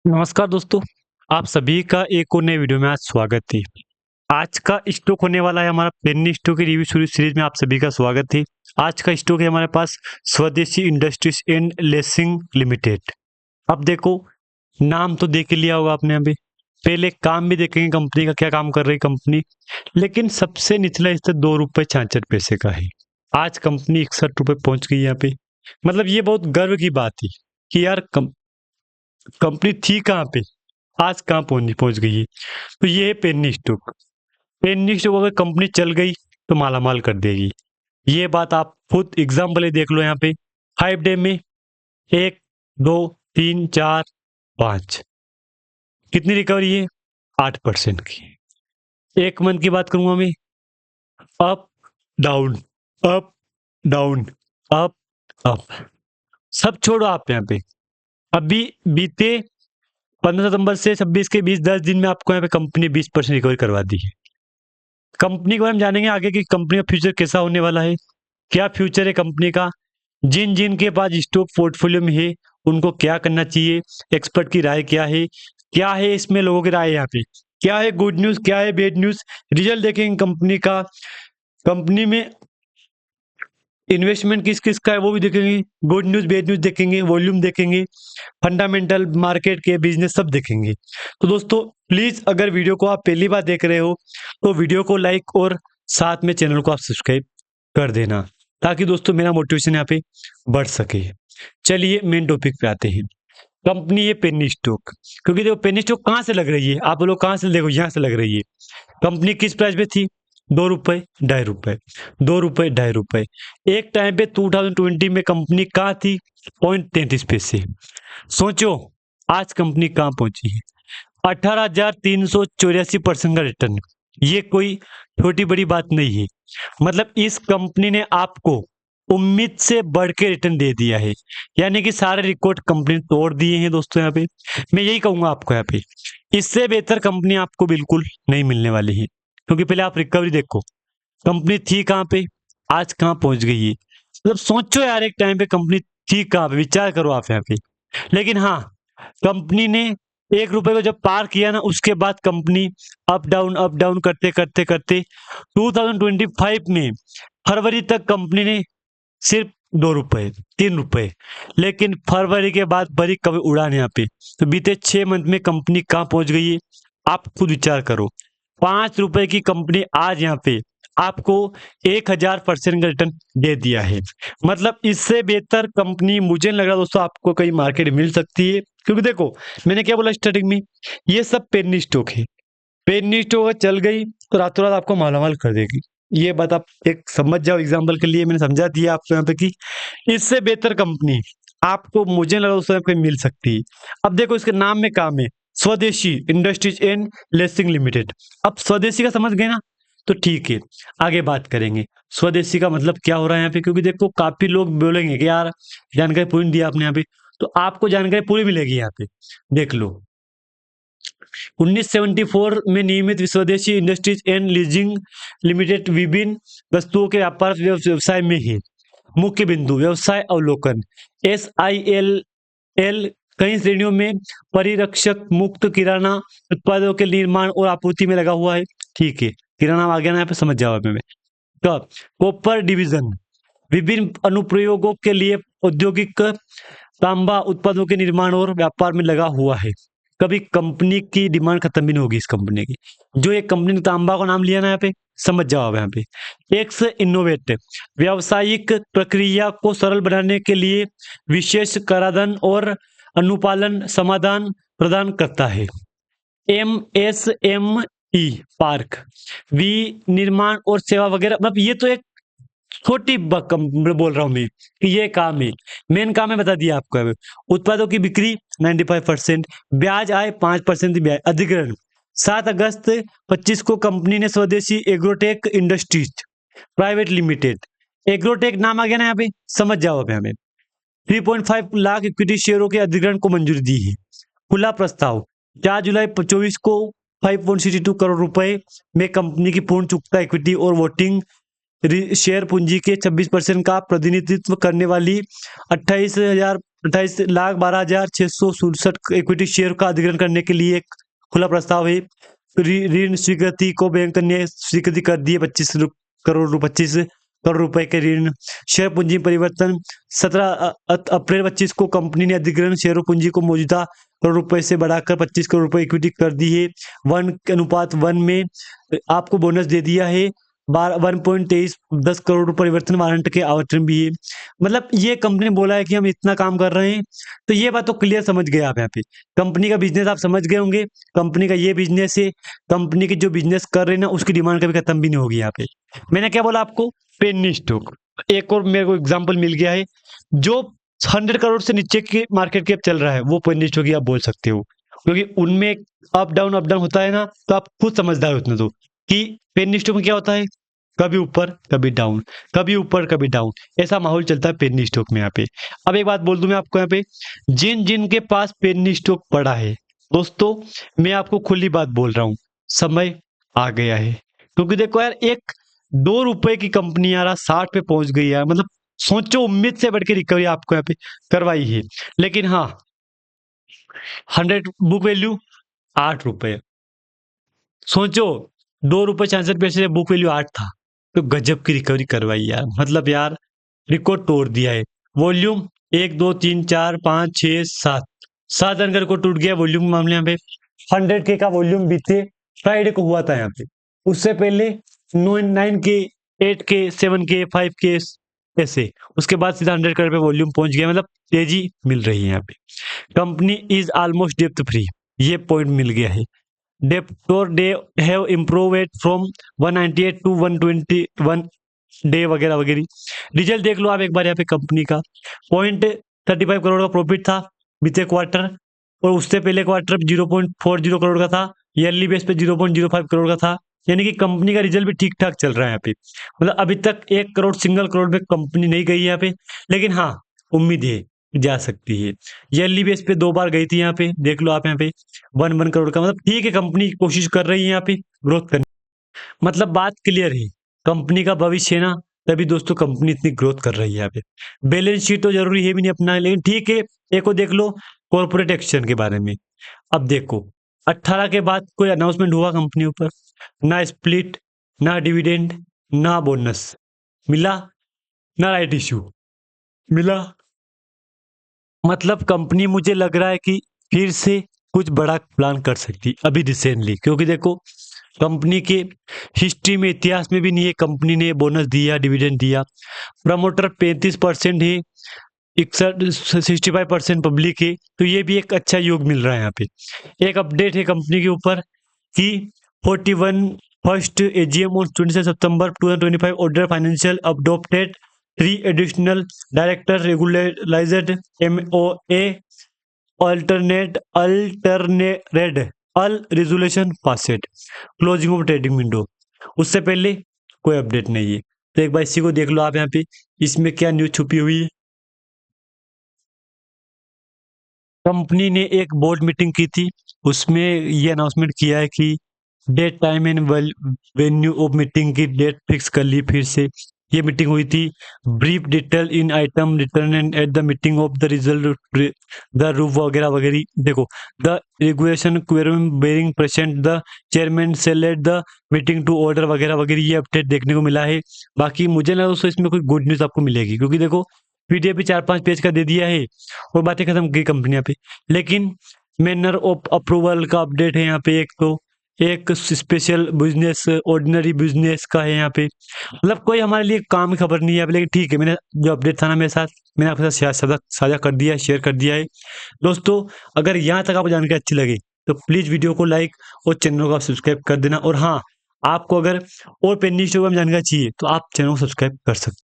नमस्कार दोस्तों, आप सभी का एक और नए वीडियो में आज स्वागत है। आज का स्टॉक होने वाला है हमारा पेनी स्टॉक की रिव्यू सीरीज में आप सभी का स्वागत है। आज का स्टॉक है हमारे पास स्वदेशी इंडस्ट्रीज एंड लेसिंग लिमिटेड। अब देखो, नाम तो देख ही लिया होगा आपने अभी। पहले काम भी देखेंगे कंपनी का, क्या काम कर रही कंपनी। लेकिन सबसे निचला हिस्सा 2 रुपये 66 पैसे का है। आज कंपनी 61 रुपये पहुंच गई यहाँ पे। मतलब ये बहुत गर्व की बात है कि यार कंपनी थी कहाँ पे, आज कहाँ पहुंच गई है। तो ये है पेनी स्टॉक। पेनी स्टॉक अगर कंपनी चल गई तो माला माल कर देगी। ये बात आप खुद एग्जाम्पल देख लो यहाँ पे। 5 डे में 1 2 3 4 5 कितनी रिकवरी है? 8% की। 1 मंथ की बात करूंगा मैं, up down, up down, up up, सब छोड़ो आप यहाँ पे। अभी बीते 15 सितंबर से 26 के बीच 10 दिन में आपको यहाँ पे कंपनी 20% रिकवरी करवा दी है। कंपनी को हम जानेंगे आगे कि कंपनी का फ्यूचर कैसा होने वाला है, क्या फ्यूचर है कंपनी का, जिन जिन के पास स्टॉक पोर्टफोलियो में है उनको क्या करना चाहिए, एक्सपर्ट की राय क्या है इसमें लोगों की राय यहाँ पे, क्या है गुड न्यूज, क्या है बैड न्यूज। रिजल्ट देखेंगे कंपनी का, कंपनी में इन्वेस्टमेंट किस किस का है वो भी देखेंगे, गुड न्यूज बैड न्यूज देखेंगे, वॉल्यूम देखेंगे, फंडामेंटल मार्केट के बिजनेस सब देखेंगे। तो दोस्तों प्लीज, अगर वीडियो को आप पहली बार देख रहे हो तो वीडियो को लाइक और साथ में चैनल को आप सब्सक्राइब कर देना, ताकि दोस्तों मेरा मोटिवेशन यहाँ पे बढ़ सके। चलिए मेन टॉपिक पे आते हैं। कंपनी है पेनी स्टॉक। क्योंकि देखो पेनी स्टॉक कहाँ से लग रही है, आप लोग कहाँ से देखो, यहाँ से लग रही है। कंपनी किस प्राइस पे थी? 2 रुपए 2.5 रुपए, 2 रुपए 2.5 रुपए। एक टाइम पे 2020 में कंपनी कहाँ थी? 0.33 पैसे। सोचो आज कंपनी कहाँ पहुंची है? 18,384% का रिटर्न। ये कोई छोटी बड़ी बात नहीं है। मतलब इस कंपनी ने आपको उम्मीद से बढ़ के रिटर्न दे दिया है। यानी कि सारे रिकॉर्ड कंपनी ने तोड़ दिए हैं दोस्तों। यहाँ पे मैं यही कहूंगा आपको, यहाँ पे इससे बेहतर कंपनी आपको बिल्कुल नहीं मिलने वाली है। क्योंकि पहले आप रिकवरी देखो, कंपनी थी कहाँ पे, आज कहाँ पहुंच गई है। मतलब सोचो यार, एक टाइम पे कंपनी थी कहाँ पे, विचार करो आप यहाँ पे। लेकिन हाँ, कंपनी ने 1 रुपए को जब पार किया ना, उसके बाद कंपनी अप डाउन करते करते करते 2025 में फरवरी तक कंपनी ने सिर्फ 2 रुपए 3 रुपए, लेकिन फरवरी के बाद बड़ी कभी उड़ान यहाँ पे। तो बीते 6 मंथ में कंपनी कहाँ पहुंच गई है, आप खुद विचार करो। 5 रुपए की कंपनी आज यहाँ पे आपको 1,000% का रिटर्न दे दिया है। मतलब इससे बेहतर कंपनी मुझे नहीं लग रहा दोस्तों आपको कहीं मार्केट मिल सकती है। क्योंकि देखो, मैंने क्या बोला स्टार्टिंग में, ये सब पेनी स्टॉक है। पेनी स्टॉक अगर चल गई तो रातों रात आपको मालामाल कर देगी। ये बात आप एक समझ जाओ, एग्जाम्पल के लिए मैंने समझा दिया आपको यहाँ पे कि इससे बेहतर कंपनी आपको मुझे नहीं लगा दोस्तों यहाँ पे मिल सकती है। अब देखो, इसके नाम में काम है, स्वदेशी इंडस्ट्रीज एंड लेसिंग लिमिटेड। अब स्वदेशी का समझ गए ना, तो ठीक है, आगे बात करेंगे स्वदेशी का मतलब क्या हो रहा है यहाँ पे। क्योंकि देखो काफी लोग बोलेंगे कि यार जानकारी पूरी नहीं दी आपने यहाँ पे, तो आपको जानकारी पूरी मिलेगी यहाँ पे। देख लो, 1974 में नियमित स्वदेशी इंडस्ट्रीज एंड लीजिंग लिमिटेड विभिन्न वस्तुओं के व्यापार व्यवसाय में है। मुख्य बिंदु व्यवसाय अवलोकन, SIL कई श्रेणियों में परिरक्षक मुक्त किराना उत्पादों के निर्माण और आपूर्ति में लगा हुआ है। ठीक है, किराना आ गया ना यहाँ पे, समझ जाओ में। कब कॉपर डिवीजन विभिन्न अनुप्रयोगों के लिए औद्योगिक तांबा उत्पादों के निर्माण और व्यापार में लगा हुआ है। कभी कंपनी की डिमांड खत्म भी नहीं होगी इस कंपनी की। जो एक कंपनी ने तांबा का नाम लिया ना यहाँ पे, समझ जाओ अब यहाँ पे। एक्स इनोवेट व्यावसायिक प्रक्रिया को सरल बनाने के लिए विशेष कराधान और अनुपालन समाधान प्रदान करता है। MSME पार्क वी निर्माण और सेवा वगैरह। मतलब ये तो एक छोटी बोल रहा हूं मैं कि ये काम है। मेन काम है बता दिया आपको। अब उत्पादों की बिक्री 95%, ब्याज आय 5% ब्याज। अधिग्रहण 7 अगस्त 25 को कंपनी ने स्वदेशी agrotech industries private limited, agrotech नाम आ गया ना यहाँ पे, समझ जाओ अब यहाँ पे, 3.5 लाख इक्विटी शेयरों के अधिग्रहण को मंजूरी दी है। खुला प्रस्ताव 4 जुलाई 24 को 5.62 करोड़ रुपए में कंपनी की पूर्ण चुकता इक्विटी और वोटिंग शेयर पूंजी के 26% का प्रतिनिधित्व करने वाली 28,12,667 इक्विटी शेयर का अधिग्रहण करने के लिए एक खुला प्रस्ताव है। ऋण स्वीकृति को बैंक ने स्वीकृति कर दी है। 25 करोड़ रुपए के ऋण। शेयर पूंजी परिवर्तन 17 अप्रैल 25 को कंपनी ने अधिग्रहण शेयर पूंजी को मौजूदा करोड़ रुपए से बढ़ाकर 25 करोड़ रुपए इक्विटी कर दी है। 1:1 में आपको बोनस दे दिया है। 1.23 10 करोड़ रुपए परिवर्तन वारंट के आवंटन भी है। मतलब ये कंपनी ने बोला है कि हम इतना काम कर रहे हैं। तो ये बात तो क्लियर समझ गए आप यहाँ पे। कंपनी का बिजनेस आप समझ गए होंगे। कंपनी का ये बिजनेस है। कंपनी की जो बिजनेस कर रहे हैं ना, उसकी डिमांड कभी खत्म भी नहीं होगी यहाँ पे। मैंने क्या बोला आपको? Penny stock. एक और मेरे को एग्जांपल मिल गया है। जो 100 करोड़ से नीचे की मार्केट कैप चल रहा है, वो पेनी स्टॉक ही आप बोल सकते हो, क्योंकि उनमें अप डाउन होता है ना। तो आप खुद समझदार हो उतना तो, कि पेनी स्टॉक में क्या होता है, कभी ऊपर कभी डाउन, कभी ऊपर कभी डाउन, ऐसा माहौल चलता है पेनी स्टॉक में यहाँ पे। अब एक बात बोल दूं मैं आपको यहाँ पे, जिन जिन के पास पेनी स्टॉक पड़ा है दोस्तों, मैं आपको खुली बात बोल रहा हूँ, समय आ गया है। क्योंकि देखो यार, एक 2 रुपए की कंपनी यार 60 पे पहुंच गई है। मतलब सोचो, उम्मीद से बढ़ के रिकवरी आपको यहाँ पे करवाई है। लेकिन हाँ, 100 बुक वैल्यू 8 रुपए। सोचो, 2 रुपए 66 पैसे से बुक वैल्यू 8 था, तो गजब की रिकवरी करवाई यार। मतलब यार, रिकॉर्ड तोड़ दिया है। वॉल्यूम 1 2 3 4 5 6 7, 7 रन को टूट गया वॉल्यूम के मामले। यहाँ पे 100K का वॉल्यूम बीते फ्राइडे को हुआ था यहाँ पे। उससे पहले 9K 8K 7K 5K ऐसे, उसके बाद सीधा 100 करोड़ पे वॉल्यूम पहुंच गया। मतलब तेजी मिल रही है यहाँ पे। कंपनी इज ऑलमोस्ट डेप्थ फ्री, ये पॉइंट मिल गया है। Debtor day have improved from 198 to 121 day वगैरह वगैरह। रिजल्ट देख लो आप एक बार यहाँ पे। कंपनी का 0.35 करोड़ का प्रॉफिट था बीते क्वार्टर, और उससे पहले क्वार्टर 0.40 करोड़ का था। ईयरली बेस पे 0.05 करोड़ का था। यानी कि कंपनी का रिजल्ट भी ठीक ठाक चल रहा है यहाँ पे। मतलब अभी तक 1 करोड़ सिंगल करोड़ पे कंपनी नहीं गई है यहाँ पे, लेकिन हाँ, उम्मीद है जा सकती है। ईयरली बेस पे 2 बार गई थी यहाँ पे, देख लो आप यहाँ पे 1 करोड़ का। मतलब ठीक है, कंपनी कोशिश कर रही है यहाँ पे ग्रोथ करने। मतलब बात क्लियर है, कंपनी का भविष्य है ना, तभी दोस्तों कंपनी इतनी ग्रोथ कर रही है यहाँ पे। बैलेंस शीट तो जरूरी है भी नहीं अपना, लेकिन ठीक है, एक को देख लो कॉर्पोरेट एक्शन के बारे में। अब देखो, 18 के बाद कोई अनाउंसमेंट हुआ कंपनी ऊपर, ना स्प्लिट, ना डिविडेंड, ना बोनस मिला, ना राइट इश्यू मिला। मतलब कंपनी, मुझे लग रहा है कि फिर से कुछ बड़ा प्लान कर सकती अभी रिसेंटली, क्योंकि देखो कंपनी के हिस्ट्री में, इतिहास में भी नहीं है कंपनी ने बोनस दिया, डिविडेंड दिया। प्रमोटर 35% है, 65% पब्लिक है, तो ये भी एक अच्छा योग मिल रहा है यहाँ पे। एक अपडेट है कंपनी के ऊपर कि 41 फर्स्ट एजीएम ऑन 27 सितंबर 2025 order financial adopted 3 additional director regularised MOA alternated all resolution passed closing of trading window. उससे पहले कोई अपडेट नहीं है। तो एक बार इसी को देख लो आप यहाँ पे, इसमें क्या न्यूज छुपी हुई है। कंपनी ने एक बोर्ड मीटिंग की थी, उसमें ये अनाउंसमेंट किया है कि date time and venue of meeting की डेट फिक्स कर ली फिर से। ये मीटिंग हुई थी। Brief detail in item return and at the meeting of the result the roof वगैरह वगैरह। देखो, the regulation quorum being present the chairman select the meeting to order वगैरह वगैरह, ये अपडेट देखने को मिला है। बाकी मुझे ना दोस्तों इसमें कोई गुड न्यूज़ आपको मिलेगी, क्योंकि देखो पीडीएफ भी 4-5 पेज का दे दिया है और बातें खत्म की कंपनी यहाँ पे। लेकिन मैनर ऑफ अप्रूवल का अपडेट है यहाँ पे। एक तो एक स्पेशल बिजनेस ऑर्डिनरी बिजनेस का है यहाँ पे। मतलब कोई हमारे लिए काम की खबर नहीं है यहाँ पे, लेकिन ठीक है, मैंने जो अपडेट था ना मेरे साथ, मैंने आपके साथ साझा कर दिया है, शेयर कर दिया है। दोस्तों, अगर यहाँ तक आपको जानकारी अच्छी लगे तो प्लीज़ वीडियो को लाइक और चैनल को आप सब्सक्राइब कर देना। और हाँ, आपको अगर और पेंडिंग स्टॉक में जानकारी चाहिए तो आप चैनल को सब्सक्राइब कर सकते हैं।